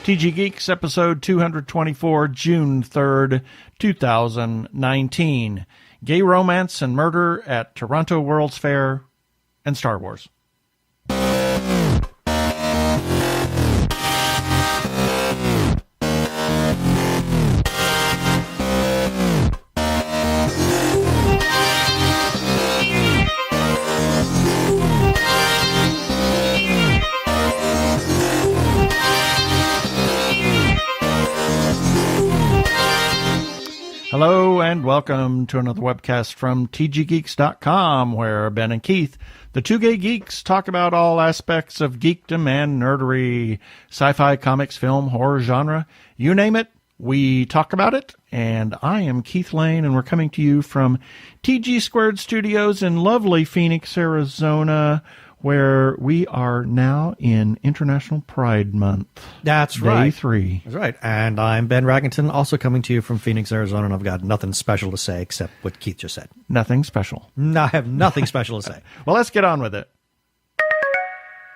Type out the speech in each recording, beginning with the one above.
TG Geeks, episode 224, June 3rd, 2019. Gay romance and murder at Toronto World's Fair and Star Wars. Hello and welcome to another webcast from tggeeks.com, where Ben and Keith, the Two Gay Geeks, talk about all aspects of geekdom and nerdery, sci-fi, comics, film, horror genre. You name it, we talk about it. And I am Keith Lane, and we're coming to you from TG Squared Studios in lovely Phoenix, Arizona, where we are now in International Pride Month. That's right. Day 3. That's right. And I'm Ben Raggington, also coming to you from Phoenix, Arizona, and I've got nothing special to say except what Keith just said. Nothing special. No, I have nothing special to say. Well, let's get on with it.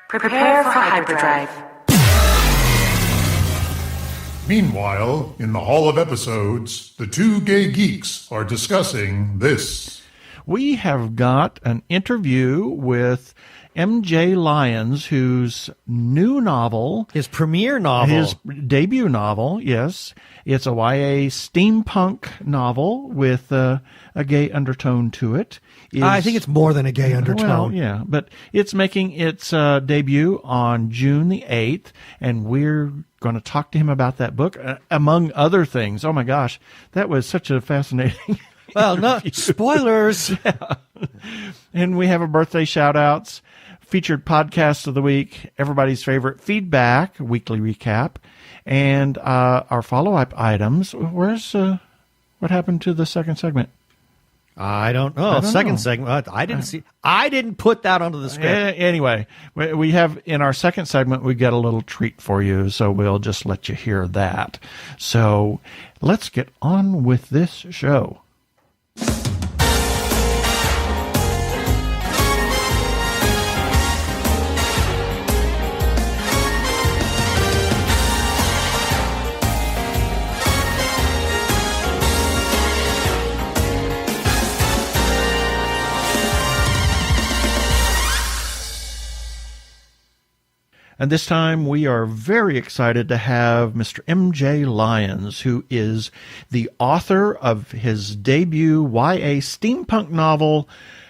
Prepare for hyperdrive. Meanwhile, in the Hall of Episodes, the Two Gay Geeks are discussing this. We have got an interview with MJ Lyons, whose new novel... His premiere novel. His debut novel, yes. It's a YA steampunk novel with a gay undertone to it. I think it's more than a gay undertone. Well, yeah, but it's making its debut on June the 8th, and we're going to talk to him about that book, among other things. Oh, my gosh, that was such a fascinating... Well, no, spoilers. Yeah. And we have a birthday shout-outs, featured podcast of the week, everybody's favorite feedback, weekly recap, and our follow-up items. Where's what happened to the second segment? I don't know. Second segment. I didn't put that onto the script. Anyway, we have in our second segment, we got a little treat for you, so we'll just let you hear that. So let's get on with this show. And this time we are very excited to have Mr. MJ Lyons, who is the author of his debut YA steampunk novel,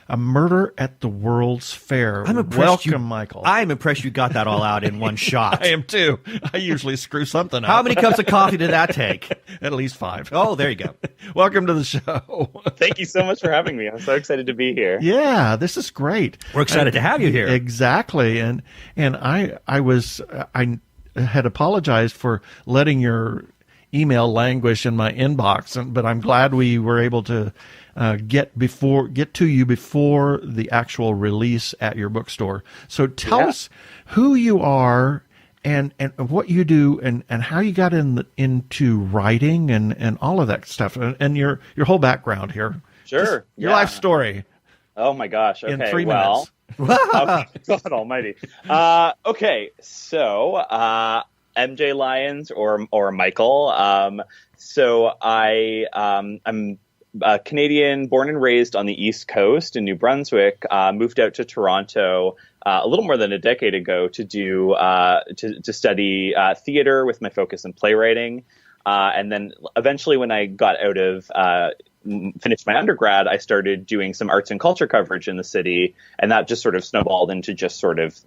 A Murder at the World's Fair. I'm impressed. Welcome, Michael. I'm impressed you got that all out in one shot. I am too. I usually screw something up. How many cups of coffee did that take? At least 5. Oh, there you go. Welcome to the show. Thank you so much for having me. I'm so excited to be here. Yeah, this is great. We're excited to have you here. Exactly. And I had apologized for letting your email languish in my inbox, but I'm glad we were able to get to you before the actual release at your bookstore. So tell us who you are and what you do and how you got into writing and all of that stuff and your whole background here. Sure. Your life story. Oh my gosh. Okay. In 3 minutes. Okay, God almighty. Okay. So, MJ Lyons or Michael. So I'm Canadian, born and raised on the East Coast in New Brunswick, moved out to Toronto a little more than a decade ago to do to study theater with my focus in playwriting. And then eventually when I got out of finished my undergrad, I started doing some arts and culture coverage in the city. And that just sort of snowballed into just sort of,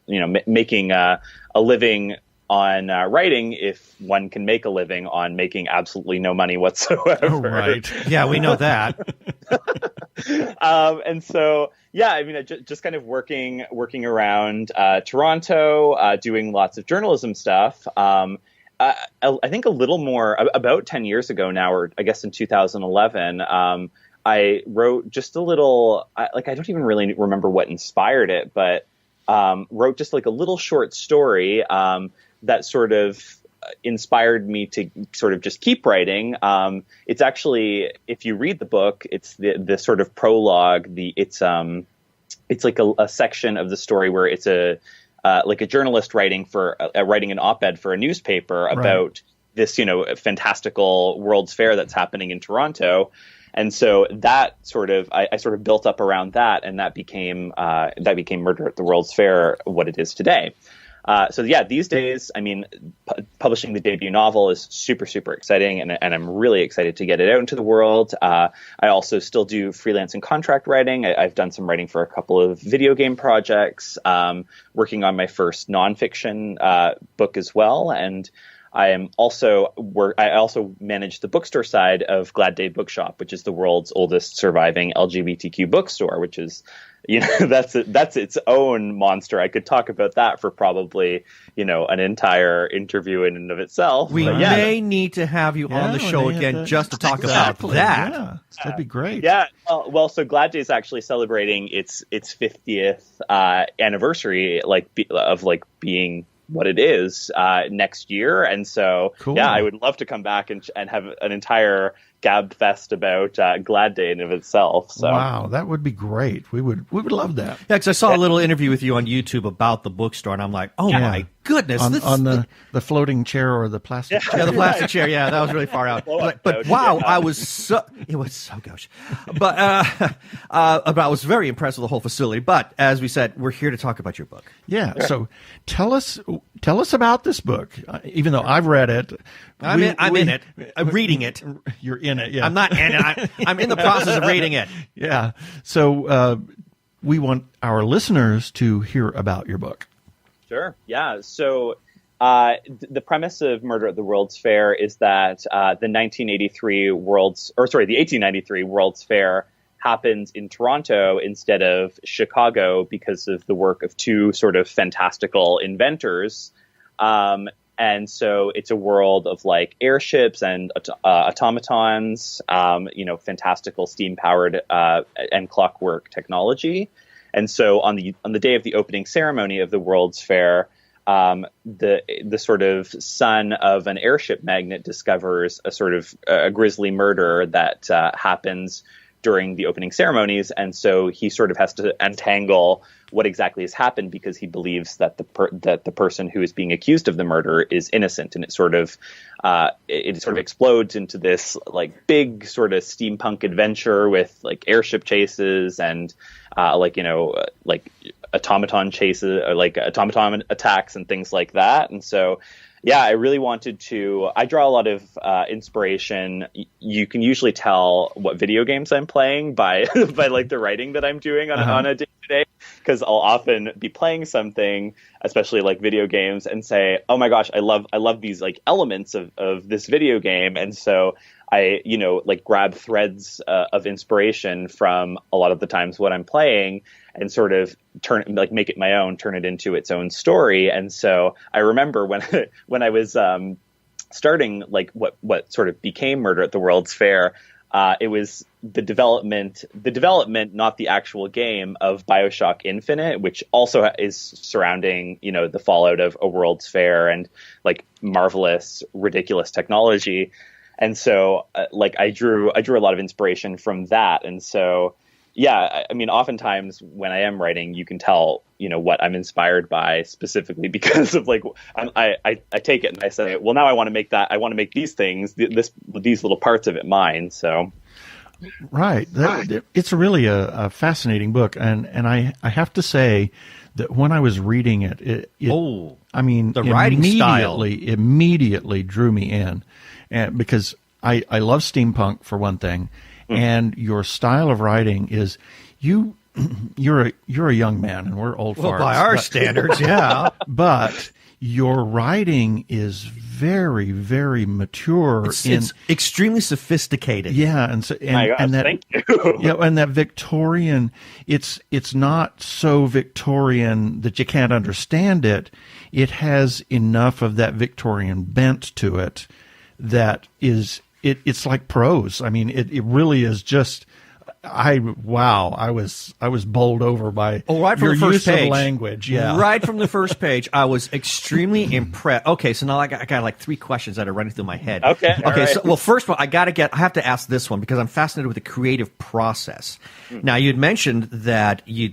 making a living on writing, if one can make a living on making absolutely no money whatsoever. Oh, right. Yeah, we know that. And so, yeah, I mean, just kind of working around Toronto, doing lots of journalism stuff. I think a little more, about 10 years ago now, or I guess in 2011, I wrote just a little, I don't even really remember what inspired it, but wrote just like a little short story that sort of inspired me to sort of just keep writing. It's actually, if you read the book, it's the sort of prologue. It's like a section of the story where it's like a journalist writing an op-ed for a newspaper about this, fantastical World's Fair that's happening in Toronto. And so that I sort of built up around that, and that became Murder at the World's Fair, what it is today. These days, I mean, publishing the debut novel is super, super exciting, and I'm really excited to get it out into the world. I also still do freelance and contract writing. I've done some writing for a couple of video game projects, working on my first nonfiction book as well, and I also manage the bookstore side of Glad Day Bookshop, which is the world's oldest surviving LGBTQ bookstore, which is, that's its own monster. I could talk about that for probably, an entire interview in and of itself. We may need to have you on the show again just to talk about that. Yeah, that'd be great. Yeah. So Glad Day is actually celebrating its 50th anniversary, of being what it is next year, and so cool. I would love to come back and have an entire gab fest about Glad Day in of itself. So wow, that would be great. We would love that. Yeah, because I saw a little interview with you on YouTube about the bookstore, and I'm like, oh my goodness, on the floating chair or the plastic chair. Yeah, the plastic chair. Yeah, that was really far out. But wow, it was so gauche. But I was very impressed with the whole facility. But as we said, we're here to talk about your book. Yeah. So tell us about this book. Even though I've read it, I'm in it. I'm reading it. You're in it. Yeah. I'm not in it. I'm in the process of reading it. Yeah. So we want our listeners to hear about your book. Sure. Yeah. So the premise of Murder at the World's Fair is that the 1893 World's Fair happens in Toronto instead of Chicago because of the work of two sort of fantastical inventors. And so it's a world of airships and automatons, fantastical steam-powered and clockwork technology. And so on the day of the opening ceremony of the World's Fair, the sort of son of an airship magnate discovers a sort of a grisly murder that happens during the opening ceremonies, and so he sort of has to untangle what exactly has happened because he believes that the person who is being accused of the murder is innocent, and it sort of explodes into this big sort of steampunk adventure with airship chases and automaton chases or automaton attacks and things like that. And so I really wanted to. I draw a lot of inspiration. You can usually tell what video games I'm playing by the writing that I'm doing on a day-to-day, because I'll often be playing something, especially video games, and say, "Oh my gosh, I love these elements of this video game," and so I grab threads of inspiration from a lot of the times what I'm playing and sort of make it my own, turn it into its own story. And so I remember when I was starting what sort of became Murder at the World's Fair, it was the development, not the actual game, of BioShock Infinite, which also is surrounding the fallout of a World's Fair and marvelous, ridiculous technology. And so, I drew a lot of inspiration from that. And so, I mean, oftentimes when I am writing, you can tell, what I'm inspired by specifically because of I take it and I say, well, now I want to make that. I want to make these things, these little parts of it mine. So, right, it's really a fascinating book, and I have to say that when I was reading it, I mean, the writing style immediately drew me in. And because I love steampunk for one thing, and your style of writing is you're a young man and we're old farts. By our standards, yeah. But your writing is very, very mature. It's extremely sophisticated. Yeah, and that thank you. And that Victorian, it's not so Victorian that you can't understand it. It has enough of that Victorian bent to it that is it's like prose. I mean, it really is just I was bowled over by right from your the first use page. of language. Yeah, Right from the first page, I was extremely impressed. Okay, so now I got like 3 questions that are running through my head. Okay, all right. So, well, first of all, I have to ask this one because I'm fascinated with the creative process. Now, you had mentioned that you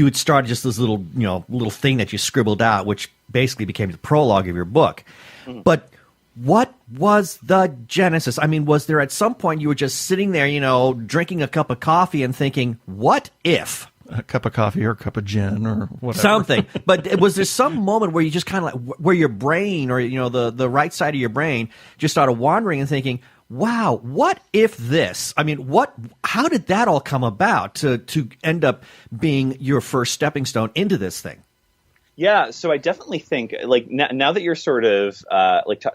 had started just this little thing that you scribbled out, which basically became the prologue of your book. But what was the genesis? I mean, was there at some point you were just sitting there, drinking a cup of coffee and thinking, what if? a cup of coffee or a cup of gin or whatever. Something. But was there some moment where you just kind of like, where your brain or, the right side of your brain just started wandering and thinking, wow, what if this? I mean, how did that all come about to end up being your first stepping stone into this thing? Yeah, so I definitely think, like, now that you're sort of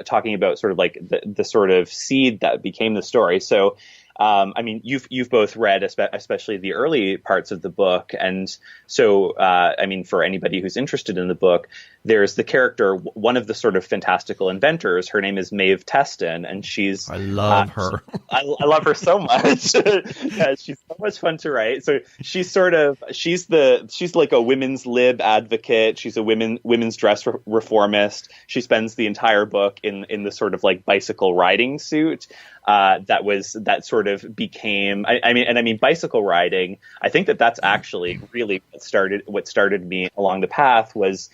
talking about sort of like the sort of seed that became the story. So, I mean, you've both read, especially the early parts of the book, and so I mean, for anybody who's interested in the book, there's the character, one of the sort of fantastical inventors. Her name is Maeve Teston, and she's I love her. I love her so much. Yeah, she's so much fun to write. So she's like a women's lib advocate. She's a women's dress reformist. She spends the entire book in the sort of like bicycle riding suit. That sort of became, I mean, bicycle riding. I think that's actually really what started me along the path was,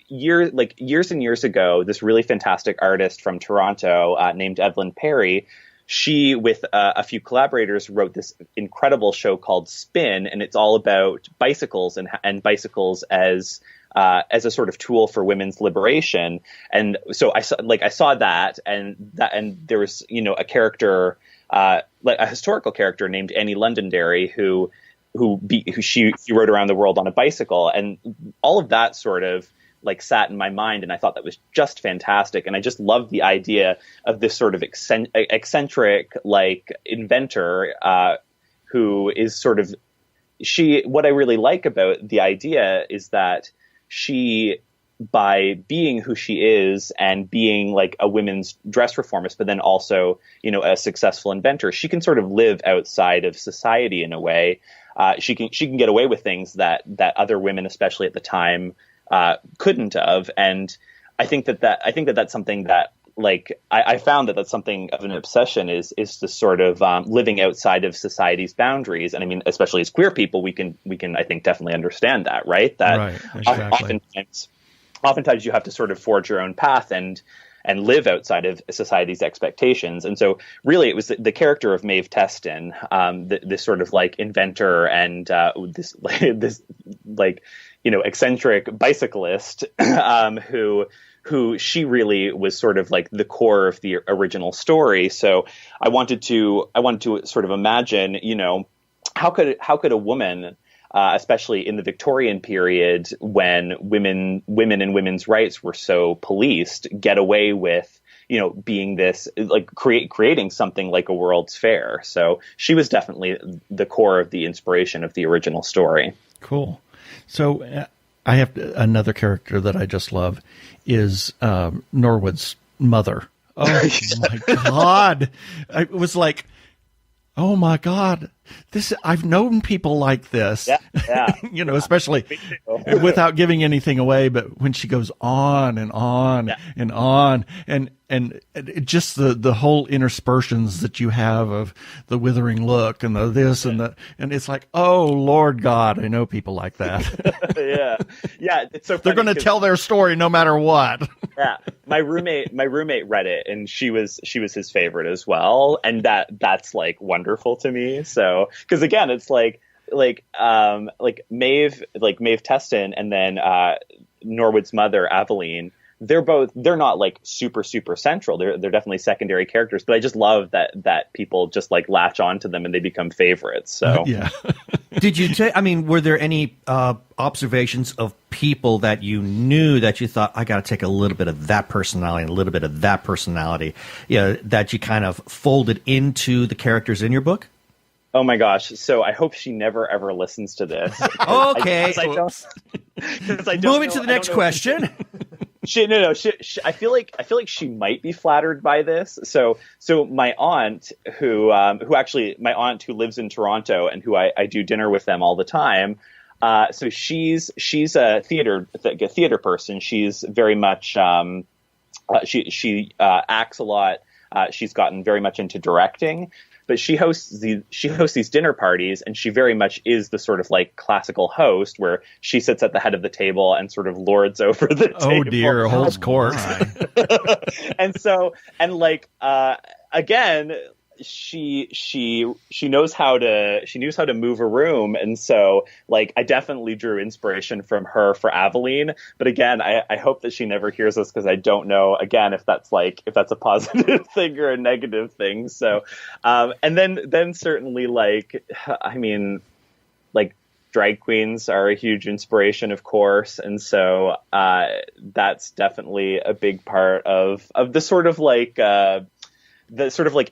years and years ago, this really fantastic artist from Toronto, named Evelyn Perry, she, with a few collaborators, wrote this incredible show called Spin, and it's all about bicycles and bicycles as a sort of tool for women's liberation. And so I saw that, and there was, a character, like a historical character named Annie Londonderry who she wrode around the world on a bicycle, and all of that sort of like sat in my mind, and I thought that was just fantastic. And I just loved the idea of this sort of eccentric like inventor, who is sort of, what I really like about the idea is that she, by being who she is and being like a women's dress reformist, but then also, a successful inventor, she can sort of live outside of society in a way. She can get away with things that other women, especially at the time, couldn't have. And I think that's something that, like, I found that's something of an obsession is the sort of living outside of society's boundaries. And I mean, especially as queer people, we can I think definitely understand that, right? That right, exactly. oftentimes you have to sort of forge your own path and live outside of society's expectations. And so really it was the character of Maeve Teston, this sort of like inventor and this eccentric bicyclist, who she really was sort of like the core of the original story. So I wanted to sort of imagine, how could a woman, especially in the Victorian period when women and women's rights were so policed, get away with, being this, like creating something like a World's Fair. So she was definitely the core of the inspiration of the original story. Cool. So I have another character that I just love is Norwood's mother. Oh my God. I was like, oh my God, I've known people like this, yeah. Especially without giving anything away, but when she goes on and on and on, and it just the whole interspersions that you have of the withering look and the this and the, and it's like, oh Lord God, I know people like that. yeah. It's so they're going to tell their story no matter what. Yeah, my roommate read it, and she was his favorite as well, and that's like wonderful to me. So, because again, it's like Maeve Teston, and then Norwood's mother, Aveline. They're not like super central. They're definitely secondary characters, but I just love that people just like latch on to them and they become favorites. So yeah. Did you were there any observations of people that you knew that you thought, I got to take a little bit of that personality and a little bit of that personality, that you kind of folded into the characters in your book? Oh my gosh! So I hope she never ever listens to this. Okay. Moving to the next question. I feel like she might be flattered by this. So my aunt who lives in Toronto and who I do dinner with them all the time. So she's a theater person. She's very much she acts a lot. She's gotten very much into directing. But she hosts these dinner parties, and she very much is the sort of like classical host where she sits at the head of the table and sort of lords over the table. Oh dear, holds court. Again, she knows how to move a room, and so like I definitely drew inspiration from her for Aveline. But again, I hope that she never hears this, because I don't know again if that's a positive thing or a negative thing. So and then certainly like I mean like drag queens are a huge inspiration, of course, and so that's definitely a big part of the sort of like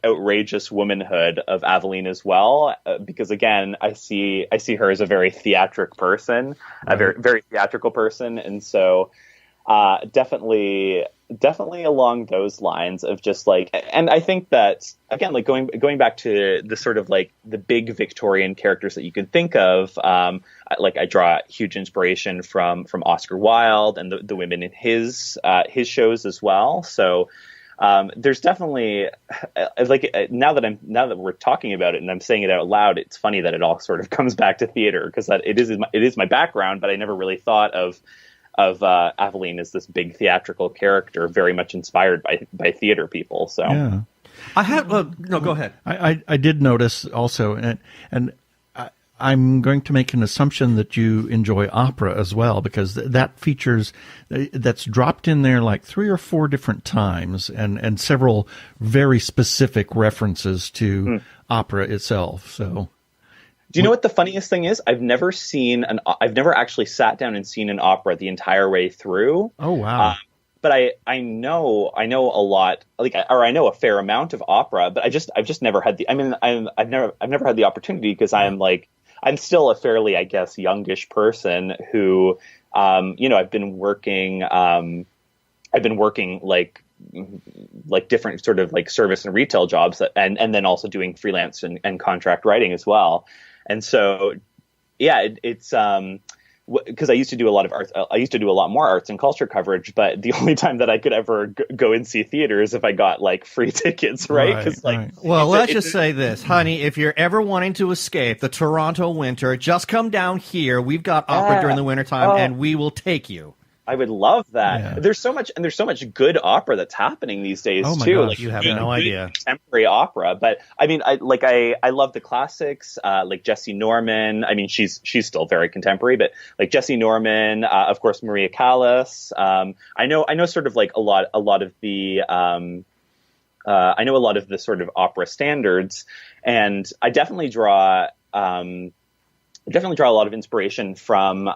outrageous womanhood of Aveline as well, because again, I see her as a very theatric person, a very theatrical person, and so definitely along those lines of just like, and I think that again, like going back to the sort of like the big Victorian characters that you can think of, like I draw huge inspiration from Oscar Wilde and the women in his shows as well. So. There's definitely like now that we're talking about it and I'm saying it out loud, it's funny that it all sort of comes back to theater, because it is my background, but I never really thought of Aveline as this big theatrical character, very much inspired by theater people. So yeah. I have no. Go ahead. I did notice also, and I'm going to make an assumption that you enjoy opera as well, because that's dropped in there like 3 or 4 different times, and several very specific references to opera itself. So, do you know what the funniest thing is? I've never actually sat down and seen an opera the entire way through. Oh wow. But I know a lot, I know a fair amount of opera, but I've just never had I've never had the opportunity, because I'm still a fairly, I guess, youngish person who, I've been working like different sort of like service and retail jobs, and then also doing freelance and contract writing as well. And so, yeah, it's because I used to do a lot of arts. I used to do a lot more arts and culture coverage, but the only time that I could ever go and see theater is if I got like free tickets, right? Because well, let's just say this, honey. If you're ever wanting to escape the Toronto winter, just come down here. We've got opera during the wintertime, and we will take you. I would love that. Yeah. There's so much good opera that's happening these days too. Gosh, like you have no idea. Contemporary opera, but I mean, I love the classics, like Jessie Norman. I mean, she's still very contemporary, but like Jessie Norman, of course, Maria Callas. I know sort of like a lot of the. I know a lot of the sort of opera standards, and I definitely draw a lot of inspiration from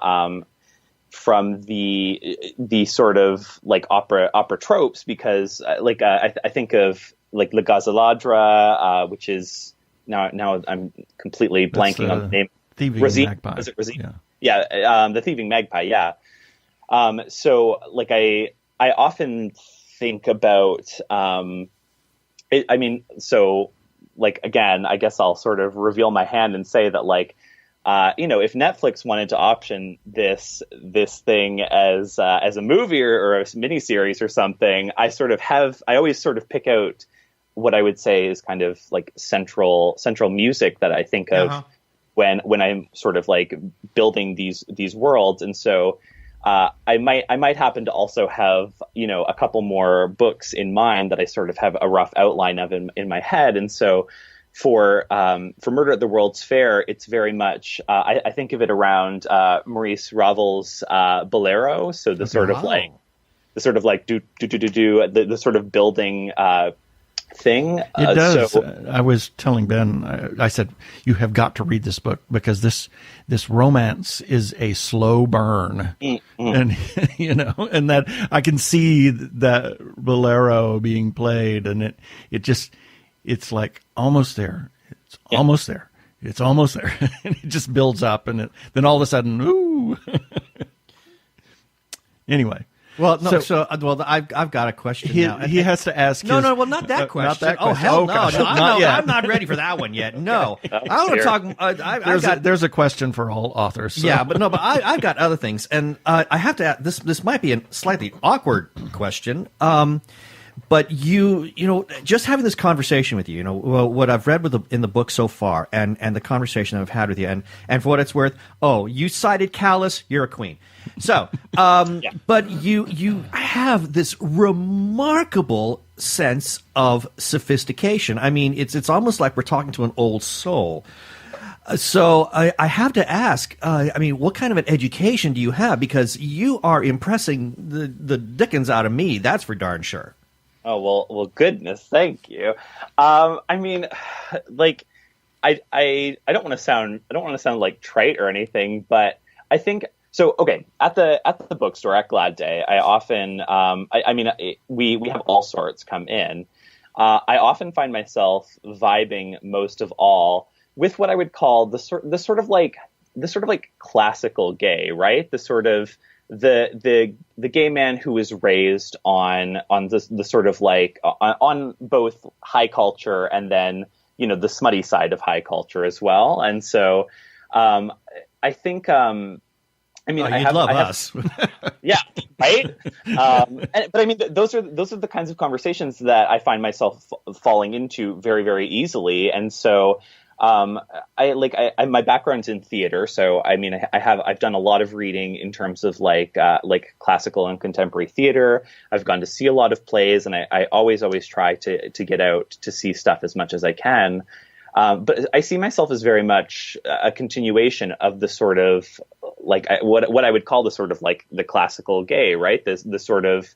the sort of like opera tropes, because I think of like Le Gazaladra, which is now I'm completely blanking on the name. Thieving Magpie. Was it Rosine? Yeah. The Thieving Magpie. Yeah. So like I often think about so like again, I guess I'll sort of reveal my hand and say that like. If Netflix wanted to option this thing as a movie or a miniseries or something, I always sort of pick out what I would say is kind of like central music that I think of when I'm sort of like building these worlds. And so I might happen to also have a couple more books in mind that I sort of have a rough outline of in my head. And so. For Murder at the World's Fair, it's very much I think of it around Maurice Ravel's Bolero. So the sort of like the sort of building thing. It does. I was telling Ben, I said, you have got to read this book, because this romance is a slow burn. And, and that I can see that Bolero being played, and it's like almost there. It's almost there. It's almost there. And it just builds up, and then all of a sudden, ooh. Anyway. Well, no. I've got a question now. He has to ask. No, well, not that question. Not that Oh, question. hell no! Gosh, No, not yet. I'm not ready for that one yet. No, I want to talk. There's a question for all authors. So. Yeah, but I've got other things, and I have to ask, this might be a slightly awkward question. But you know, just having this conversation with you, you know, what I've read in the book so far, and the conversation I've had with you, and for what it's worth, you cited Callus, you're a queen. So, but you have this remarkable sense of sophistication. I mean, it's almost like we're talking to an old soul. So I have to ask, I mean, what kind of an education do you have? Because you are impressing the dickens out of me, that's for darn sure. Oh, well, goodness, thank you. I mean, like, I don't want to sound like trite or anything, but I think so. Okay, at the bookstore at Glad Day, I often, we have all sorts come in. I often find myself vibing most of all with what I would call the sort of like classical gay, right? The gay man who was raised on the sort of like on both high culture and then, you know, the smutty side of high culture as well. And so I think you'd love us. Yeah, right. But I mean, those are the kinds of conversations that I find myself falling into very, very easily. And so my background's in theater, so I mean, I've done a lot of reading in terms of like classical and contemporary theater. I've gone to see a lot of plays, and I always try to get out to see stuff as much as I can. But I see myself as very much a continuation of the sort of like what I would call the sort of like the classical gay, right? The sort of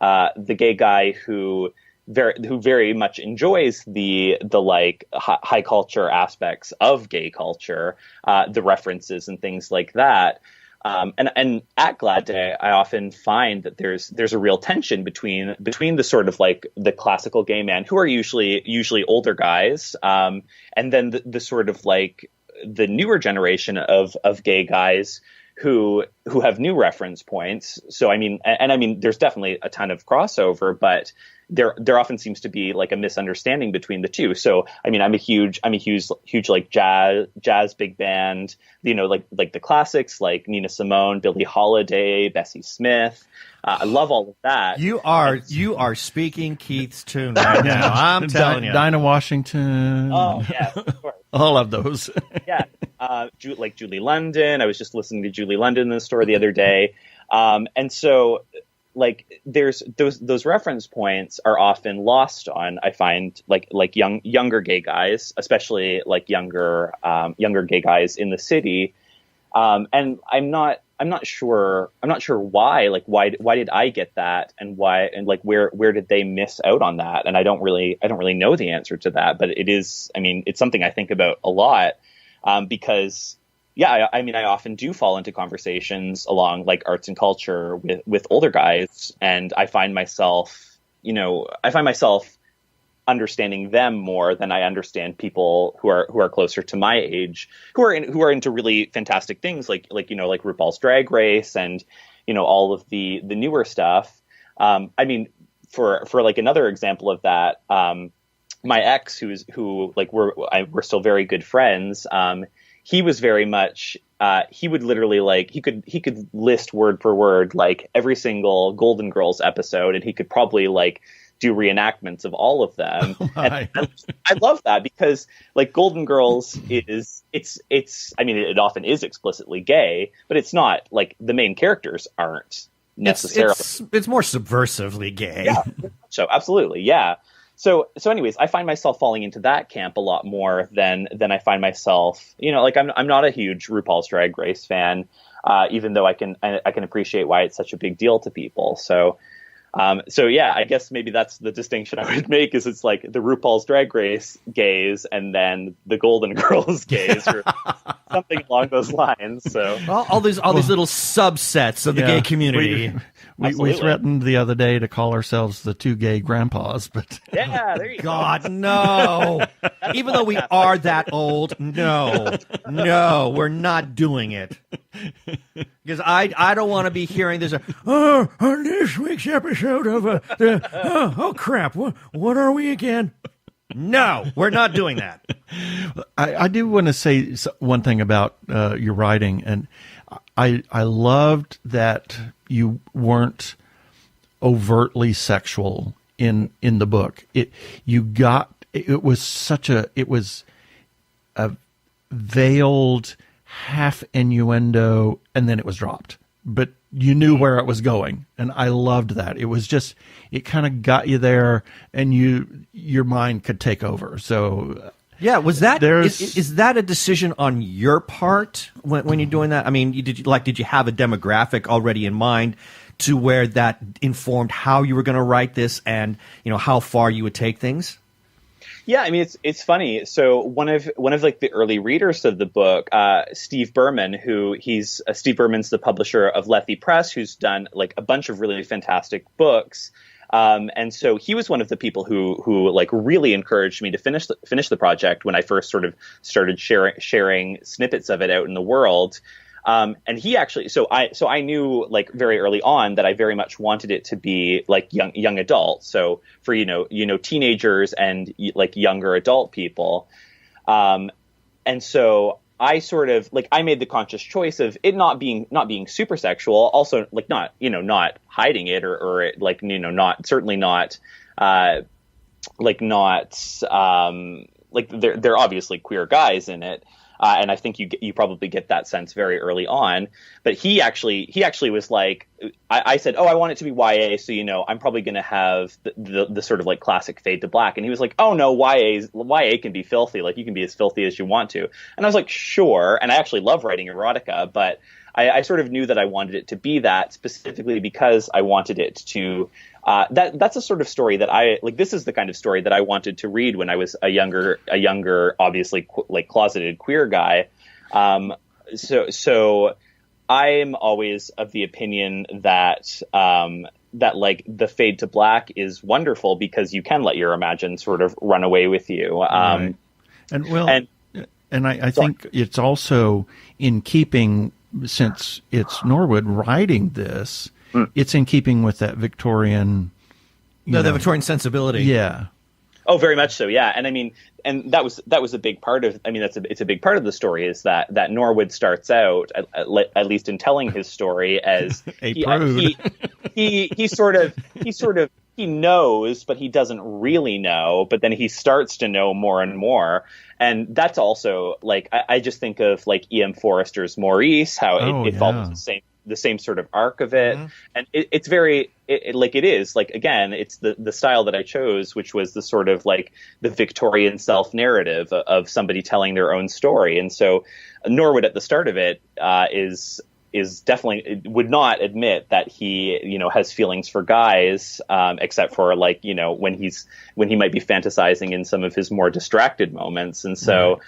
the gay guy who very much enjoys the like high culture aspects of gay culture, the references and things like that. And at Glad Day, I often find that there's a real tension between the sort of like the classical gay man, who are usually older guys, and then the sort of like the newer generation of gay guys who have new reference points. So I mean, there's definitely a ton of crossover, but there often seems to be like a misunderstanding between the two. So I mean, I'm a huge like jazz big band, you know, like the classics like Nina Simone, Billie Holiday, Bessie Smith. I love all of that. You are speaking Keith's tune right now. I'm telling you, Dinah Washington. Oh yeah, of course. All of those. Yeah, like Julie London. I was just listening to Julie London in the store the other day, and so. Like there's those reference points are often lost on, I find, like younger gay guys, especially like younger gay guys in the city. And I'm not sure why did I get that, and where did they miss out on that? And I don't really know the answer to that, but it's something I think about a lot, because yeah, I mean, I often do fall into conversations along like arts and culture with older guys, and I find myself understanding them more than I understand people who are closer to my age, who are into really fantastic things like RuPaul's Drag Race and, you know, all of the newer stuff. I mean, for like another example of that, my ex, we're still very good friends. He was very much, he would literally like, he could list word for word, like every single Golden Girls episode, and he could probably like do reenactments of all of them. Oh, and I love that, because like Golden Girls it often is explicitly gay, but it's not like the main characters aren't necessarily. It's more subversively gay. Yeah, so absolutely. Yeah. So anyways, I find myself falling into that camp a lot more than I find myself, you know, like I'm not a huge RuPaul's Drag Race fan, even though I can appreciate why it's such a big deal to people. So yeah, I guess maybe that's the distinction I would make, is it's like the RuPaul's Drag Race gays and then the Golden Girls gays, or something along those lines. So all these little subsets of the gay community. We threatened the other day to call ourselves the Two Gay Grandpas, but Yeah, there you go. God, no. Even though we are that old, no, we're not doing it. Because I don't want to be hearing this. On this week's episode of oh crap, what are we again? No, we're not doing that. I do want to say one thing about your writing, and I loved that you weren't overtly sexual in the book. It was a veiled half innuendo, and then it was dropped. But you knew where it was going, and I loved that. It was just, it kind of got you there, and your mind could take over. So yeah, was that is that a decision on your part when you're doing that? I mean, did you have a demographic already in mind to where that informed how you were going to write this, and how far you would take things? Yeah, I mean, it's funny. So one of like the early readers of the book, Steve Berman, Steve Berman's the publisher of Lethe Press, who's done like a bunch of really fantastic books. And so he was one of the people who like really encouraged me to finish the project when I first sort of started sharing snippets of it out in the world. And he actually, so I knew like very early on that I very much wanted it to be like young adult. So for, teenagers and like younger adult people. And so I sort of like, I made the conscious choice of it not being super sexual, also like not hiding it or it, like, certainly not, like they're obviously queer guys in it. And I think you probably get that sense very early on. But he actually was like, I said, I want it to be YA, so I'm probably going to have the sort of like classic fade to black. And he was like, oh no, YA can be filthy, like you can be as filthy as you want to. And I was like, sure. And I actually love writing erotica, but I sort of knew that I wanted it to be that specifically because I wanted it to. That's a sort of story that I like. This is the kind of story that I wanted to read when I was a younger, obviously like closeted queer guy. So I'm always of the opinion that that like the fade to black is wonderful because you can let your imagination sort of run away with you. Right. And I think it's also in keeping, since it's Norwood writing this. It's in keeping with that Victorian, the Victorian sensibility. Yeah. Oh, very much so. Yeah. And I mean, and that was a big part of, I mean, it's a big part of the story is that Norwood starts out, at least in telling his story, as a prude. He sort of, he knows, but he doesn't really know, but then he starts to know more and more. And that's also like, I just think of like E.M. Forrester's Maurice, how it follows the same sort of arc of it. Mm-hmm. And it's very like it is like, again, it's the style that I chose, which was the sort of like the Victorian self narrative of somebody telling their own story. And so Norwood at the start of it is definitely would not admit that he, has feelings for guys, except for like, when he might be fantasizing in some of his more distracted moments. And so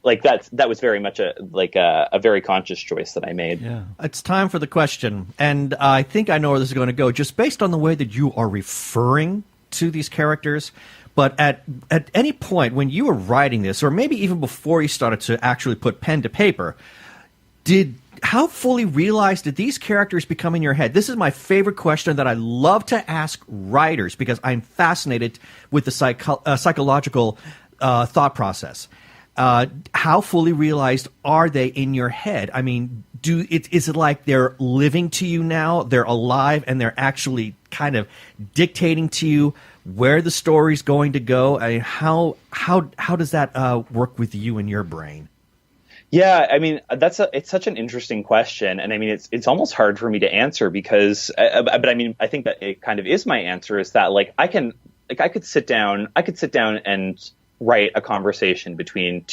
like that was very much a very conscious choice that I made. Yeah. It's time for the question. And I think I know where this is going to go, just based on the way that you are referring to these characters. But at any point when you were writing this, or maybe even before you started to actually put pen to paper, how fully realized did these characters become in your head? This is my favorite question that I love to ask writers because I'm fascinated with the psychological thought process. How fully realized are they in your head? I mean, is it like they're living to you now, they're alive, and they're actually kind of dictating to you where the story's going to go? I mean, how does that work with you in your brain? Yeah, I mean, it's such an interesting question, and I mean, it's almost hard for me to answer because, but I mean, I think that it kind of is my answer is that like I could sit down and write a conversation between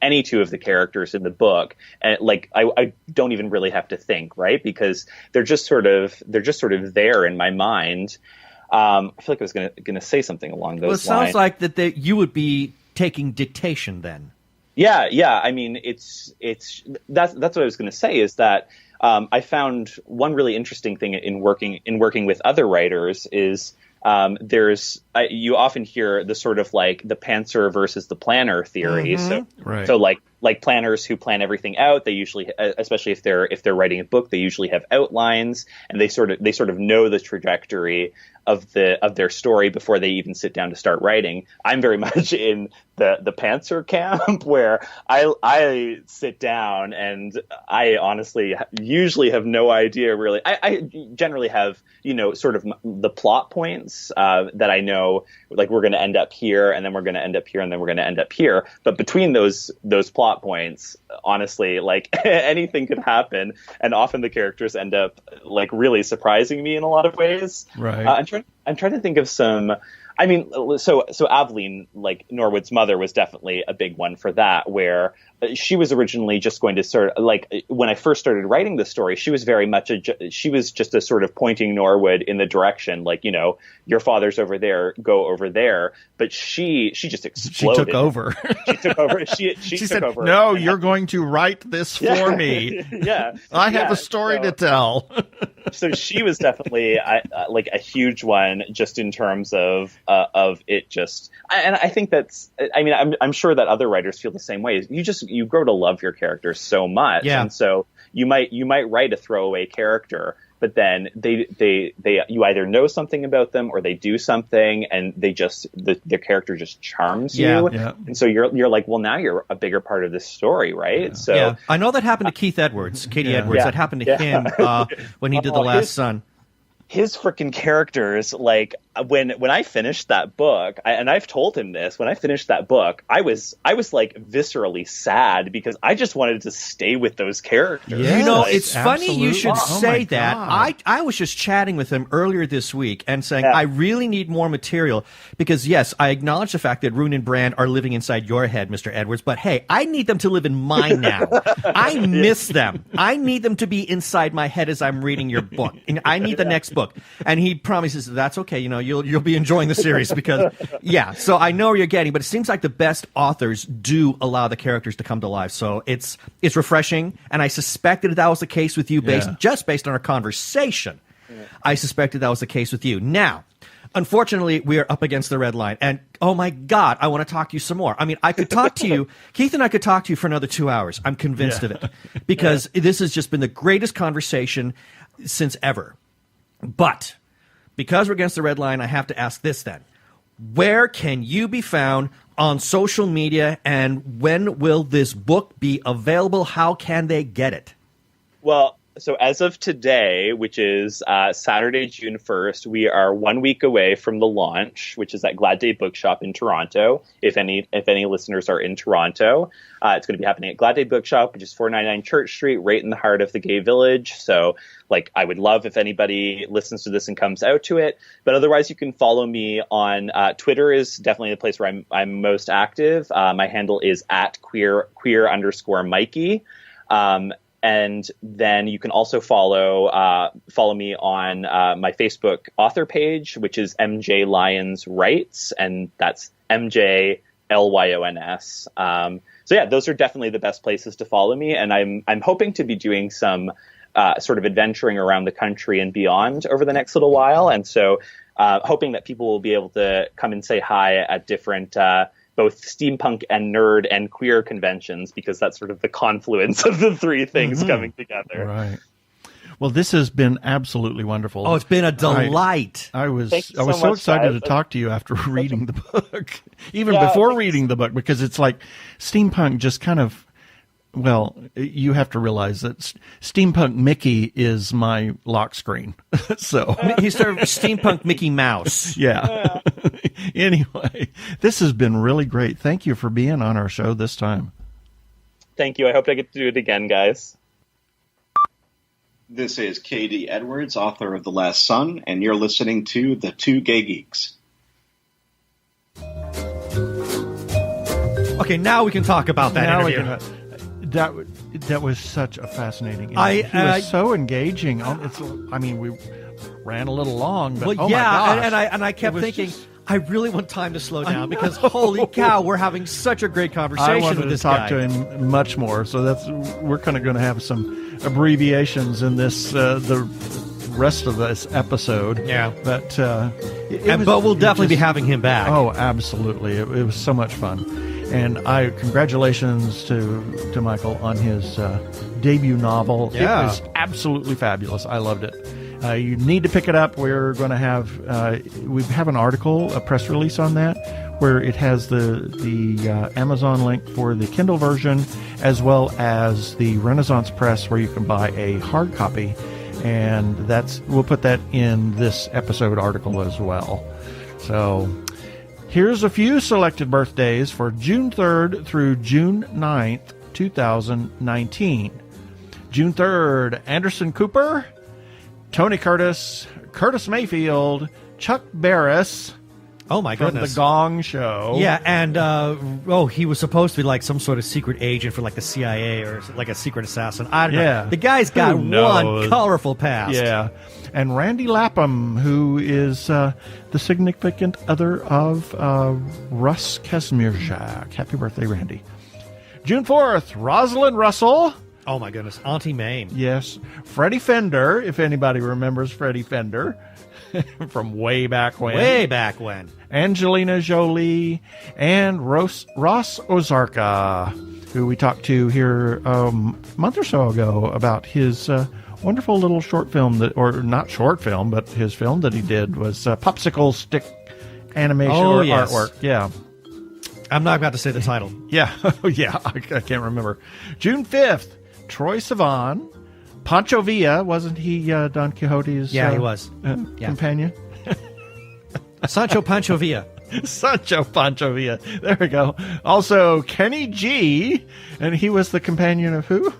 any two of the characters in the book, and like I don't even really have to think, right? Because they're just sort of there in my mind. I feel like I was gonna say something along those lines. Well, it sounds like that you would be taking dictation then. Yeah. I mean, that's what I was going to say is that I found one really interesting thing in working with other writers is you often hear the sort of like the pantser versus the planner theory. So like planners who plan everything out, they usually, especially if they're writing a book, they usually have outlines, and they sort of know the trajectory of their story before they even sit down to start writing. I'm very much in the pantser camp, where I sit down and I honestly usually have no idea really. I generally have, sort of the plot points that I know, like we're going to end up here, and then we're going to end up here, and then we're going to end up here. But between those plot points, honestly, like anything could happen, and often the characters end up like really surprising me in a lot of ways. Right. I'm trying to think of some. I mean, so Aveline, like Norwood's mother, was definitely a big one for that, where she was originally just going to sort of, like, when I first started writing the story, she was very much she was just a sort of pointing Norwood in the direction, like, your father's over there, go over there. But she just exploded. She took over. She took over. She took said, over. "No, you're going to write this for me. Yeah. I have a story to tell." So she was definitely like a huge one, just in terms of it. Just, and I think that's. I mean, I'm sure that other writers feel the same way. You grow to love your characters so much, and so you might write a throwaway character, but then you either know something about them or they do something, and their character just charms you, and so you're like, well, now you're a bigger part of this story, right? So I know that happened to Keith Edwards, Katie Edwards. That happened to him when he did The Last Son. His freaking characters, like when I finished that book, and I've told him this, when I finished that book, I was like viscerally sad, because I just wanted to stay with those characters. Yeah. It's funny you should say that. God. I was just chatting with him earlier this week and saying, I really need more material, because yes, I acknowledge the fact that Rune and Brand are living inside your head, Mr. Edwards, but hey, I need them to live in mine now. I miss them. I need them to be inside my head as I'm reading your book. And I need the next book. And he promises that's okay. You'll be enjoying the series, because so I know where you're getting, but it seems like the best authors do allow the characters to come to life. So it's refreshing. And I suspected that was the case with you based on our conversation. Yeah. I suspected that was the case with you. Now, unfortunately, we are up against the red line, and oh my God, I want to talk to you some more. I mean, I could talk to you, Keith and I could talk to you for another 2 hours. I'm convinced of it, because this has just been the greatest conversation since ever. But because we're against the red line, I have to ask this then. Where can you be found on social media, and when will this book be available? How can they get it? Well, so as of today, which is Saturday, June 1st, we are 1 week away from the launch, which is at Glad Day Bookshop in Toronto. If any listeners are in Toronto, it's going to be happening at Glad Day Bookshop, which is 499 Church Street, right in the heart of the gay village. So, like, I would love if anybody listens to this and comes out to it. But otherwise, you can follow me on Twitter. Is definitely the place where I'm most active. My handle is at queer_Mikey. And then you can also follow me on my Facebook author page, which is MJ Lyons Writes, and that's MJ Lyons. So yeah, those are definitely the best places to follow me, and I'm hoping to be doing some sort of adventuring around the country and beyond over the next little while, and so hoping that people will be able to come and say hi at different both steampunk and nerd and queer conventions, because that's sort of the confluence of the three things coming together. Right. Well, this has been absolutely wonderful. Oh, it's been a delight. I was so excited to talk to you after reading the book, even before reading the book, because it's like steampunk just kind of, well, you have to realize that steampunk Mickey is my lock screen. So he's sort of steampunk Mickey Mouse. Yeah. Anyway, this has been really great. Thank you for being on our show this time. Thank you. I hope I get to do it again, guys. This is Katie Edwards, author of The Last Son, and you're listening to The Two Gay Geeks. Okay, now we can talk about that interview. That was such a fascinating interview. He was so engaging. We ran a little long, but well, my gosh. and I kept thinking, I really want time to slow down because holy cow, we're having such a great conversation I wanted with this to talk guy. to him much more. So we're kind of going to have some abbreviations in this the rest of this episode. Yeah. But but we'll definitely be having him back. Oh, absolutely. It was so much fun. And congratulations to Michael on his debut novel. Yeah. It was absolutely fabulous. I loved it. You need to pick it up. We're going to have we have an article, a press release on that, where it has the Amazon link for the Kindle version, as well as the Renaissance Press, where you can buy a hard copy, and we'll put that in this episode article as well. So here's a few selected birthdays for June 3rd through June 9th, 2019. June 3rd, Anderson Cooper, Tony Curtis, Curtis Mayfield, Chuck Barris. Oh my from goodness. The Gong Show. Yeah, and he was supposed to be like some sort of secret agent for like the CIA or like a secret assassin. I don't know. The guy's got one colorful past. Yeah. And Randy Lapham, who is the significant other of Russ Kazmierczak. Happy birthday, Randy. June 4th, Rosalind Russell. Oh my goodness, Auntie Mame. Yes. Freddie Fender, if anybody remembers Freddie Fender from way back when. Way back when. Angelina Jolie and Ross Ozarka, who we talked to here a month or so ago about his wonderful little short film, not short film, but his film that he did was popsicle stick animation artwork. Yeah. I'm not about to say the title. Yeah. Yeah. I can't remember. June 5th, Troye Sivan. Pancho Villa, wasn't he Don Quixote's he was. companion? Sancho Pancho Villa. Sancho Pancho Villa. There we go. Also, Kenny G, and he was the companion of who?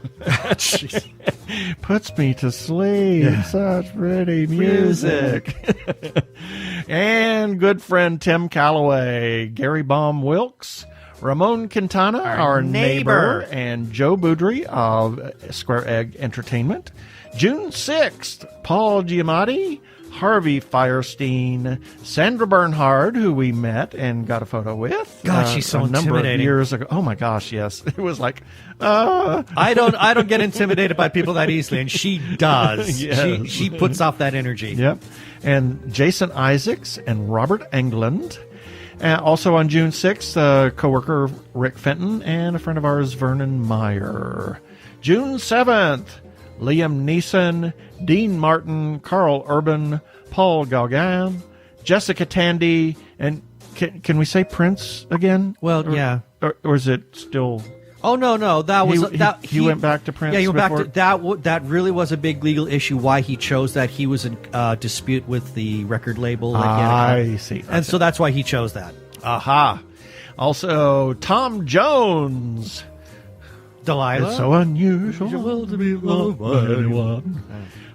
Puts me to sleep. Yeah. Such pretty music. And good friend Tim Calloway, Gary Baum Wilkes, Ramon Quintana, our neighbor, and Joe Boudry of Square Egg Entertainment. June 6th, Paul Giamatti, Harvey Firestein, Sandra Bernhard, who we met and got a photo with. God, she's so a number intimidating. Of years ago. Oh my gosh, yes. It was like, I don't get intimidated by people that easily, and she does. Yes. She puts off that energy. Yep. And Jason Isaacs and Robert Englund. Also on June 6th, coworker Rick Fenton and a friend of ours, Vernon Meyer. June 7th, Liam Neeson, Dean Martin, Carl Urban, Paul Gauguin, Jessica Tandy, and can we say Prince again? Well, yeah. Or is it still... Oh, no. That was he went back to Prince. Yeah, he went before? back to that really was a big legal issue why he chose that. He was in dispute with the record label. I see. And so that's why he chose that. Aha. Also, Tom Jones. Delilah. It's so unusual to be loved by anyone.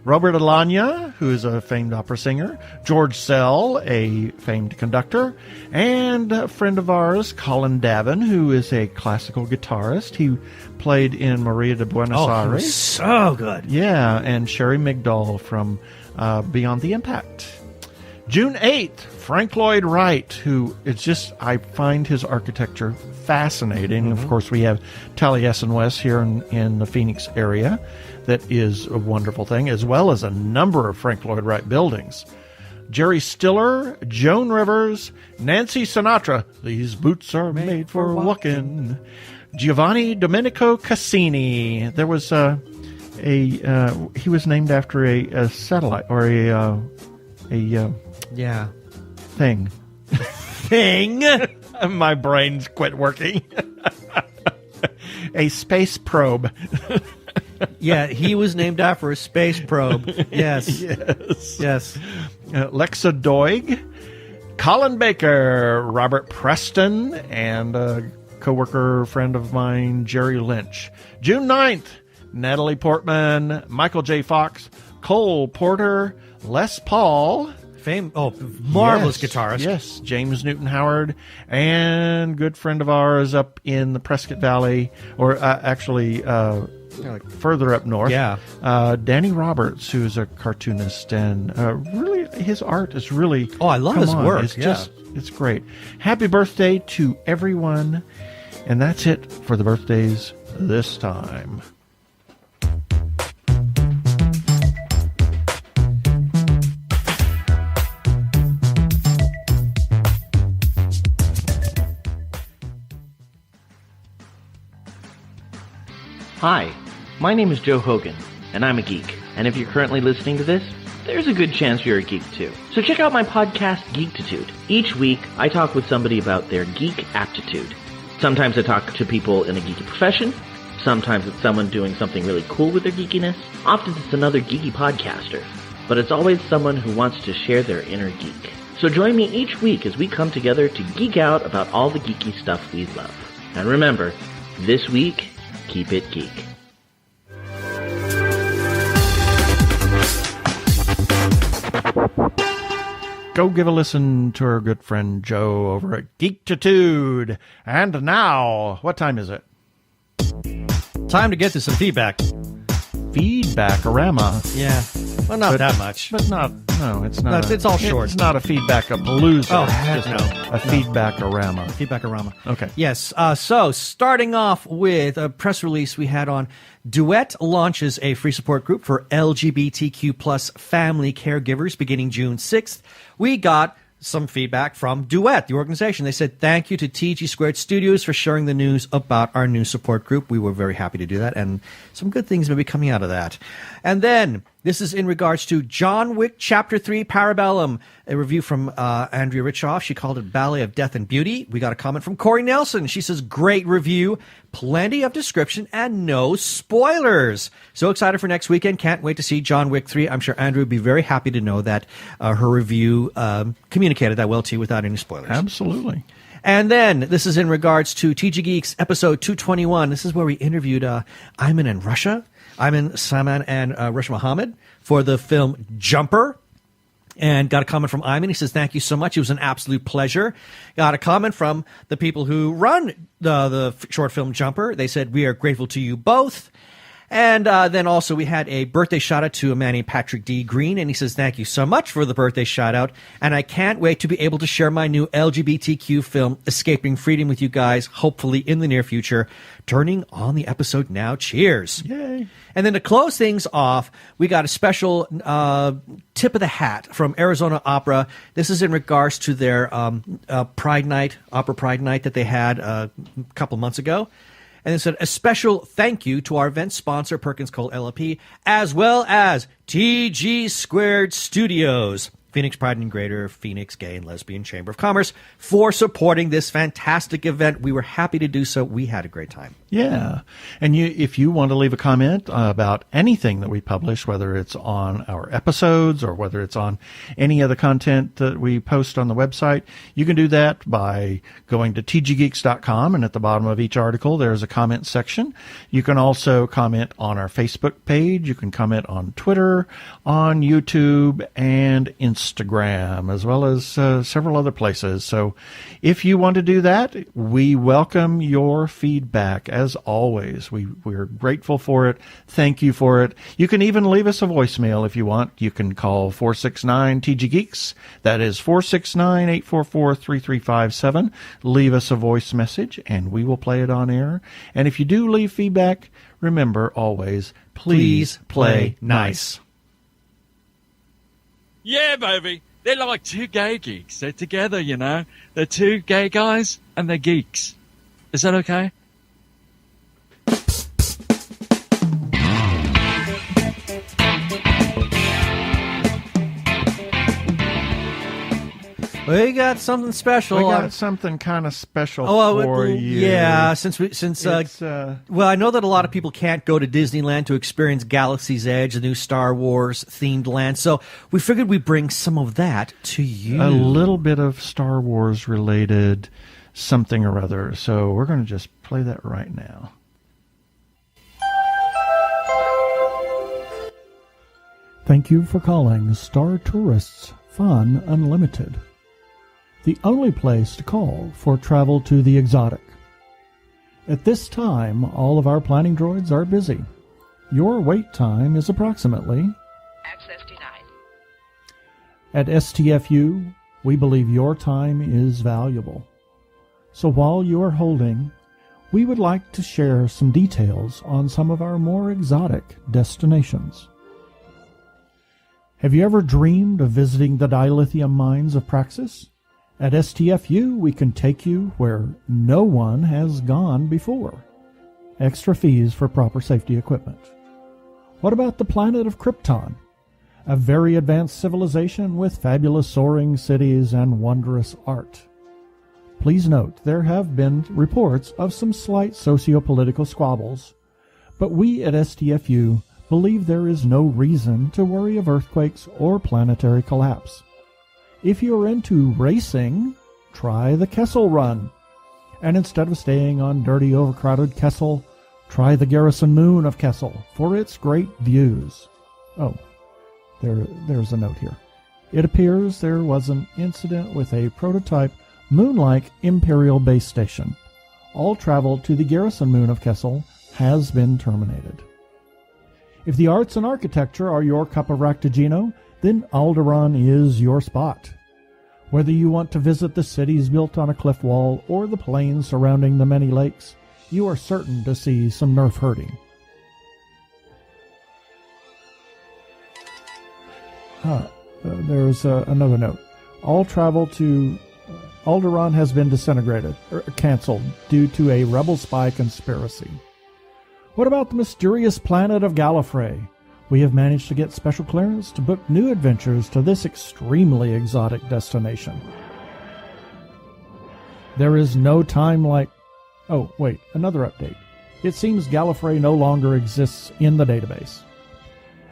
Robert Alanya, who is a famed opera singer. George Sell, a famed conductor. And a friend of ours, Colin Davin, who is a classical guitarist. He played in Maria de Buenos Aires. He was so good. Yeah, and Sherry Migdal from Beyond the Impact. June 8th, Frank Lloyd Wright, who I find his architecture fascinating. Mm-hmm. Of course, we have Taliesin West here in the Phoenix area. That is a wonderful thing, as well as a number of Frank Lloyd Wright buildings. Jerry Stiller, Joan Rivers, Nancy Sinatra, these boots are made for walking. Giovanni Domenico Cassini. There was he was named after a satellite or a thing. Thing? My brain's quit working. A space probe. Yeah, he was named after a space probe. Yes. Yes. Lexa Doig, Colin Baker, Robert Preston, and a coworker friend of mine, Jerry Lynch. June 9th, Natalie Portman, Michael J. Fox, Cole Porter, Les Paul. Marvelous guitarist. Yes, James Newton Howard, and good friend of ours up in the Prescott Valley, or further up north. Yeah. Danny Roberts, who is a cartoonist and really his art is really. Oh, I love come his on, work. It's it's great. Happy birthday to everyone, and that's it for the birthdays this time. Hi, my name is Joe Hogan, and I'm a geek. And if you're currently listening to this, there's a good chance you're a geek too. So check out my podcast, Geektitude. Each week, I talk with somebody about their geek aptitude. Sometimes I talk to people in a geeky profession. Sometimes it's someone doing something really cool with their geekiness. Often it's another geeky podcaster. But it's always someone who wants to share their inner geek. So join me each week as we come together to geek out about all the geeky stuff we love. And remember, this week, keep it geek. Go give a listen to our good friend Joe over at Geektitude. And now, what time is it? Time to get to some feedback. Feedback-orama. Yeah. Well, not that much. But not, no, it's not. It's all short. It's not a feedback-a-palooza. Oh, it's just no. a feedback-orama. Feedback-orama. Okay. Yes. So, starting off with a press release we had on Duet launches a free support group for LGBTQ plus family caregivers beginning June 6th. We got some feedback from Duet, the organization. They said, thank you to TG Squared Studios for sharing the news about our new support group. We were very happy to do that, and some good things may be coming out of that. And then, this is in regards to John Wick Chapter 3 Parabellum, a review from Andrea Richoff. She called it Ballet of Death and Beauty. We got a comment from Corey Nelson. She says, great review, plenty of description, and no spoilers. So excited for next weekend. Can't wait to see John Wick 3. I'm sure Andrea would be very happy to know that her review communicated that well to you without any spoilers. Absolutely. And then, this is in regards to TG Geeks episode 221. This is where we interviewed Ayman and Russia. Ayman Saman and Russia Muhammad for the film Jumper. And got a comment from Ayman. He says, thank you so much. It was an absolute pleasure. Got a comment from the people who run the short film Jumper. They said, we are grateful to you both. And then also we had a birthday shout-out to a man named Patrick D. Green, and he says, thank you so much for the birthday shout-out, and I can't wait to be able to share my new LGBTQ film, Escaping Freedom, with you guys, hopefully in the near future. Turning on the episode now. Cheers. Yay. And then to close things off, we got a special tip of the hat from Arizona Opera. This is in regards to their Pride Night, Opera Pride Night that they had a couple months ago. And it said, a special thank you to our event sponsor, Perkins Cole LLP, as well as TG Squared Studios, Phoenix Pride and Greater Phoenix Gay and Lesbian Chamber of Commerce, for supporting this fantastic event. We were happy to do so. We had a great time. Yeah. And if you want to leave a comment about anything that we publish, whether it's on our episodes or whether it's on any other content that we post on the website, you can do that by going to tggeeks.com, and at the bottom of each article, there's a comment section. You can also comment on our Facebook page. You can comment on Twitter, on YouTube, and Instagram, as well as several other places. So if you want to do that, we welcome your feedback. As always, we're grateful for it. Thank you for it. You can even leave us a voicemail if you want. You can call 469-TG-GEEKS. That is 469-844-3357. Leave us a voice message, and we will play it on air. And if you do leave feedback, remember always, please play nice. Yeah, baby. They're like two gay geeks. They're together, you know. They're two gay guys, and they're geeks. Is that okay? We got something special. We got something kind of special for you. Yeah, well, I know that a lot of people can't go to Disneyland to experience Galaxy's Edge, the new Star Wars themed land. So we figured we'd bring some of that to you. A little bit of Star Wars related something or other. So we're going to just play that right now. Thank you for calling Star Tourists Fun Unlimited, the only place to call for travel to the exotic. At this time, all of our planning droids are busy. Your wait time is approximately... Access denied. At STFU, we believe your time is valuable. So while you are holding, we would like to share some details on some of our more exotic destinations. Have you ever dreamed of visiting the dilithium mines of Praxis? At STFU, we can take you where no one has gone before. Extra fees for proper safety equipment. What about the planet of Krypton? A very advanced civilization with fabulous soaring cities and wondrous art. Please note, there have been reports of some slight socio-political squabbles, but we at STFU believe there is no reason to worry of earthquakes or planetary collapse. If you're into racing, try the Kessel Run. And instead of staying on dirty, overcrowded Kessel, try the Garrison Moon of Kessel for its great views. Oh, there's a note here. It appears there was an incident with a prototype moon-like Imperial base station. All travel to the Garrison Moon of Kessel has been terminated. If the arts and architecture are your cup of Raktajino, then Alderaan is your spot. Whether you want to visit the cities built on a cliff wall or the plains surrounding the many lakes, you are certain to see some nerf herding. There's another note. All travel to Alderaan has been canceled due to a rebel spy conspiracy. What about the mysterious planet of Gallifrey? We have managed to get special clearance to book new adventures to this extremely exotic destination. There is no time like... Oh, wait, another update. It seems Gallifrey no longer exists in the database.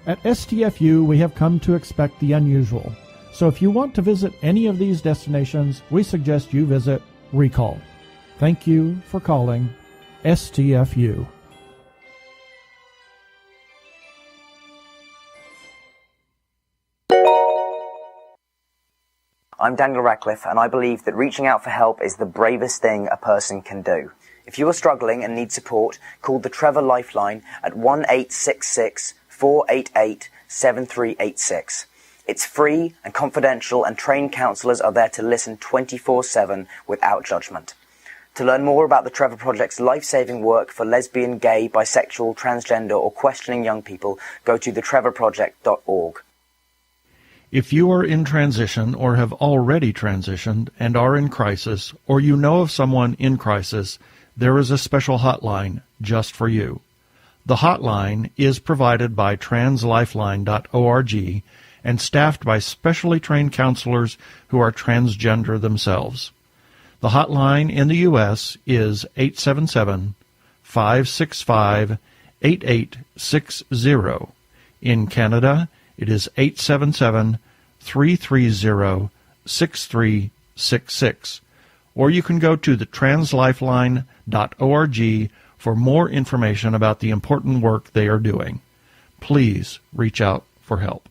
At STFU, we have come to expect the unusual. So if you want to visit any of these destinations, we suggest you visit Recall. Thank you for calling STFU. I'm Daniel Radcliffe, and I believe that reaching out for help is the bravest thing a person can do. If you are struggling and need support, call the Trevor Lifeline at 1-866-488-7386. It's free and confidential, and trained counsellors are there to listen 24/7 without judgment. To learn more about the Trevor Project's life-saving work for lesbian, gay, bisexual, transgender, or questioning young people, go to thetrevorproject.org. If you are in transition or have already transitioned and are in crisis, or you know of someone in crisis, there is a special hotline just for you. The hotline is provided by translifeline.org and staffed by specially trained counselors who are transgender themselves. The hotline in the U.S. is 877-565-8860. In Canada, it is 877-330-6366. Or you can go to the translifeline.org for more information about the important work they are doing. Please reach out for help.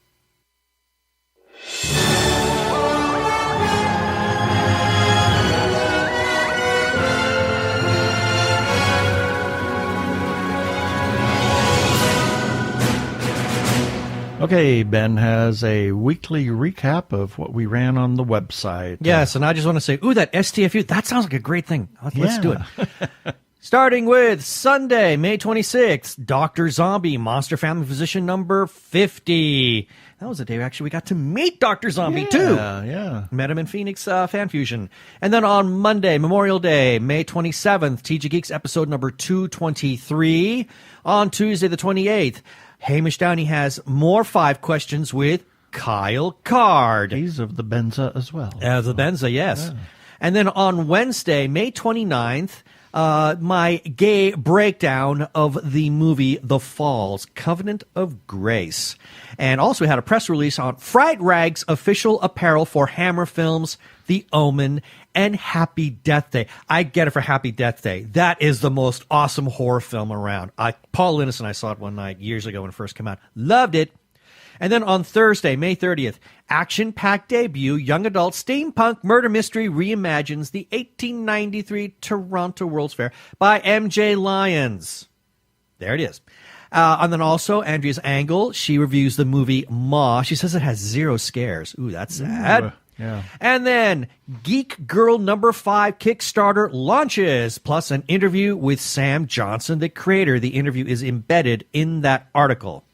Okay, Ben has a weekly recap of what we ran on the website. Yes, and I just want to say, ooh, that STFU, that sounds like a great thing. Let's do it. Starting with Sunday, May 26th, Dr. Zombie, Monster Family Physician number 50. That was the day actually we got to meet Dr. Zombie, too. Yeah. Met him in Phoenix Fan Fusion. And then on Monday, Memorial Day, May 27th, TG Geeks episode number 223. On Tuesday, the 28th, Hamish Downey has more 5 questions with Kyle Card. He's of the Benza as well. As the Benza, yes. Yeah. And then on Wednesday, May 29th, my gay breakdown of the movie The Falls, Covenant of Grace. And also we had a press release on Fright Rag's official apparel for Hammer Films, The Omen, and Happy Death Day. I get it for Happy Death Day. That is the most awesome horror film around. Paul Linus and I saw it one night years ago when it first came out. Loved it. And then on Thursday, May 30th, action-packed debut, young adult steampunk murder mystery reimagines the 1893 Toronto World's Fair by MJ Lyons. There it is. And then also Andrea's Angle. She reviews the movie Ma. She says it has 0 scares. Ooh, that's sad. Ooh, yeah. And then Geek Girl number 5 Kickstarter launches, plus an interview with Sam Johnson, the creator. The interview is embedded in that article.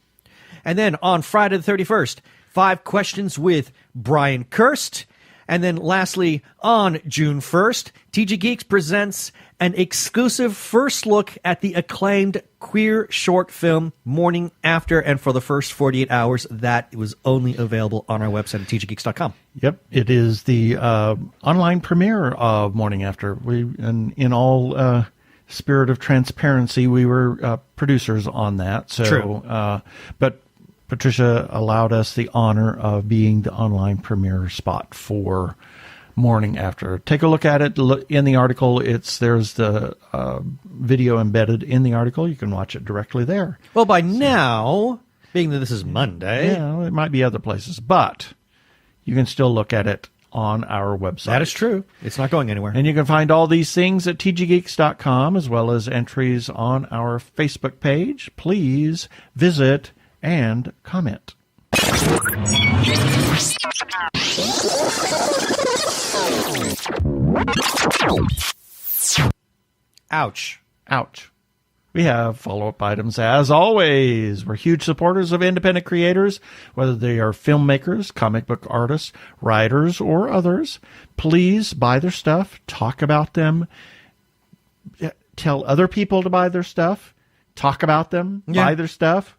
And then on Friday the 31st, 5 questions with Brian Kirst. And then lastly, on June 1st, TG Geeks presents an exclusive first look at the acclaimed queer short film Morning After. And for the first 48 hours, that was only available on our website at tggeeks.com. Yep, it is the online premiere of Morning After. And in all spirit of transparency, we were producers on that. So, True. But Patricia allowed us the honor of being the online premiere spot for Morning After. Take a look at it. Look in the article. There's the video embedded in the article. You can watch it directly there. Well, by now, being that this is Monday. Yeah, it might be other places, but you can still look at it on our website. That is true. It's not going anywhere. And you can find all these things at tggeeks.com, as well as entries on our Facebook page. Please visit and comment. Ouch. Ouch. We have follow-up items as always. We're huge supporters of independent creators, whether they are filmmakers, comic book artists, writers, or others. Please buy their stuff, talk about them, tell other people to buy their stuff, talk about them, buy their stuff.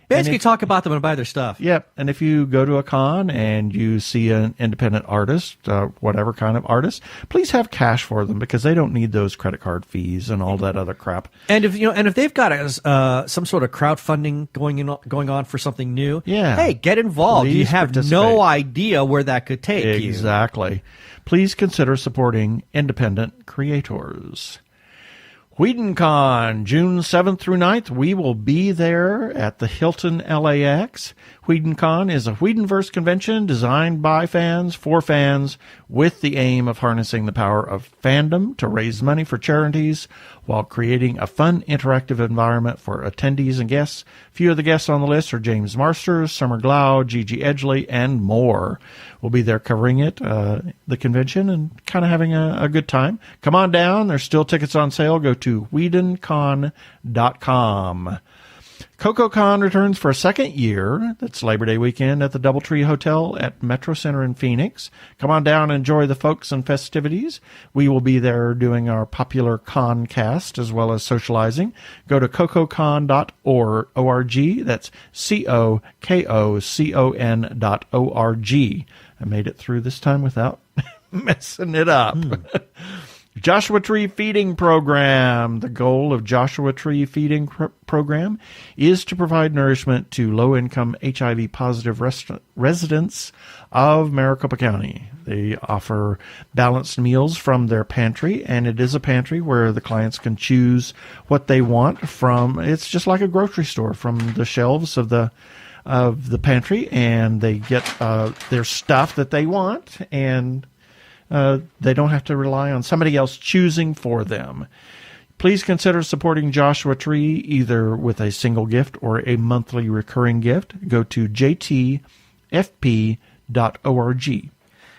Basically, talk about them and buy their stuff. Yep. And if you go to a con and you see an independent artist, whatever kind of artist, please have cash for them because they don't need those credit card fees and all that other crap. And if they've got some sort of crowdfunding going on for something new, hey, get involved. Please you have no idea where that could take you. Exactly. Please consider supporting independent creators. WhedonCon, June 7th through 9th, we will be there at the Hilton LAX. WhedonCon is a Whedonverse convention designed by fans, for fans, with the aim of harnessing the power of fandom to raise money for charities while creating a fun, interactive environment for attendees and guests. Few of the guests on the list are James Marsters, Summer Glau, Gigi Edgley, and more. We'll be there covering it, the convention, and kind of having a good time. Come on down. There's still tickets on sale. Go to WhedonCon.com. CocoCon returns for a second year. That's Labor Day weekend at the Doubletree Hotel at Metro Center in Phoenix. Come on down and enjoy the folks and festivities. We will be there doing our popular concast as well as socializing. Go to cococon.org. That's COKOCON.org. I made it through this time without messing it up. Joshua Tree Feeding Program. The goal of Joshua Tree Feeding Program is to provide nourishment to low-income HIV-positive residents of Maricopa County. They offer balanced meals from their pantry, and it is a pantry where the clients can choose what they want from. It's just like a grocery store from the shelves of the pantry, and they get their stuff that they want, and they don't have to rely on somebody else choosing for them. Please consider supporting Joshua Tree either with a single gift or a monthly recurring gift. Go to jtfp.org.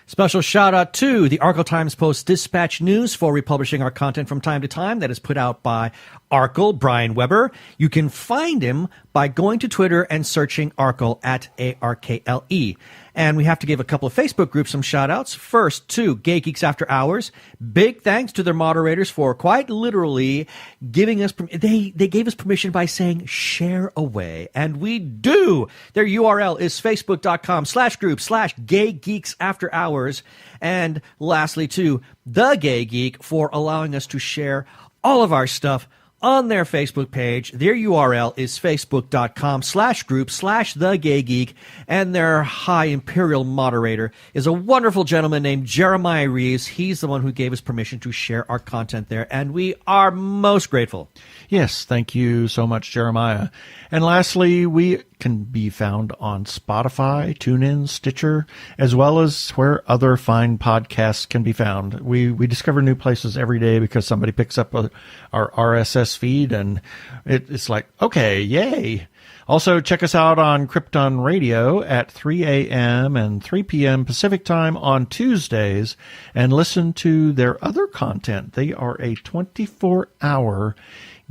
Special shout out to the Arkle Times Post Dispatch News for republishing our content from time to time. That is put out by Arkle, Brian Weber. You can find him by going to Twitter and searching Arkle at ARKLE. And we have to give a couple of Facebook groups some shout outs. First, to Gay Geeks After Hours. Big thanks to their moderators for quite literally giving us, they gave us permission by saying share away. And we do. Their URL is facebook.com/group/Gay Geeks After Hours. And lastly, to The Gay Geek for allowing us to share all of our stuff on their Facebook page. Their URL is facebook.com/group/thegaygeek, and their high imperial moderator is a wonderful gentleman named Jeremiah Reeves. He's the one who gave us permission to share our content there, and we are most grateful. Yes, thank you so much, Jeremiah. And lastly, we can be found on Spotify, TuneIn, Stitcher, as well as where other fine podcasts can be found. We discover new places every day because somebody picks up our RSS feed, and it's like, okay, yay. Also, check us out on Krypton Radio at 3 a.m. and 3 p.m. Pacific Time on Tuesdays, and listen to their other content. They are a 24-hour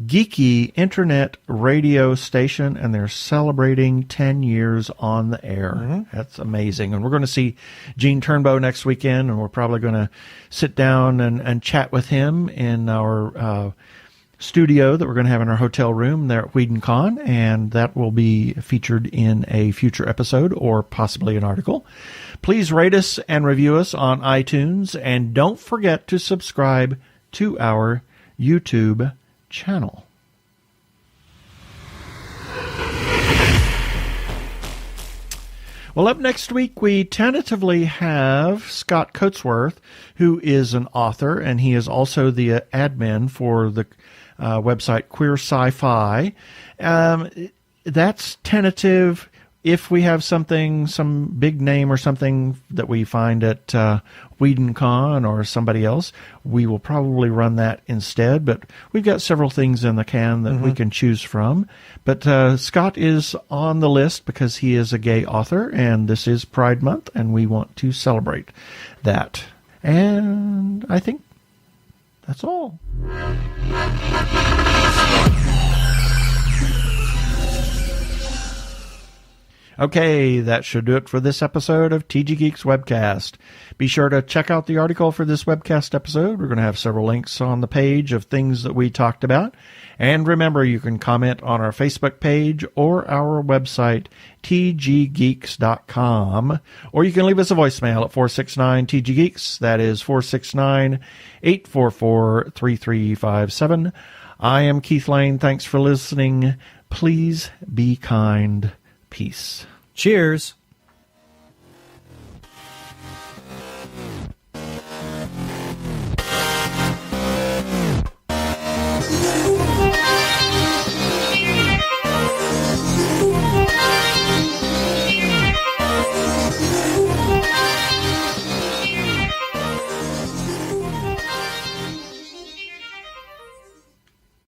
geeky internet radio station, and they're celebrating 10 years on the air. Mm-hmm. That's amazing. And we're going to see Gene Turnbow next weekend, and we're probably going to sit down and chat with him in our studio that we're going to have in our hotel room there at WhedonCon, and that will be featured in a future episode or possibly an article. Please rate us and review us on iTunes, and don't forget to subscribe to our YouTube channel. Well, up next week, we tentatively have Scott Coatsworth, who is an author, and he is also the admin for the website Queer Sci-Fi. That's tentative. If we have something, some big name or something that we find at WhedonCon or somebody else, we will probably run that instead. But we've got several things in the can that we can choose from. But Scott is on the list because he is a gay author, and this is Pride Month, and we want to celebrate that. And I think that's all. Okay, that should do it for this episode of TG Geeks Webcast. Be sure to check out the article for this webcast episode. We're going to have several links on the page of things that we talked about. And remember, you can comment on our Facebook page or our website, tggeeks.com. Or you can leave us a voicemail at 469-TG-GEEKS. That is 469-844-3357. I am Keith Lane. Thanks for listening. Please be kind. Peace. Cheers.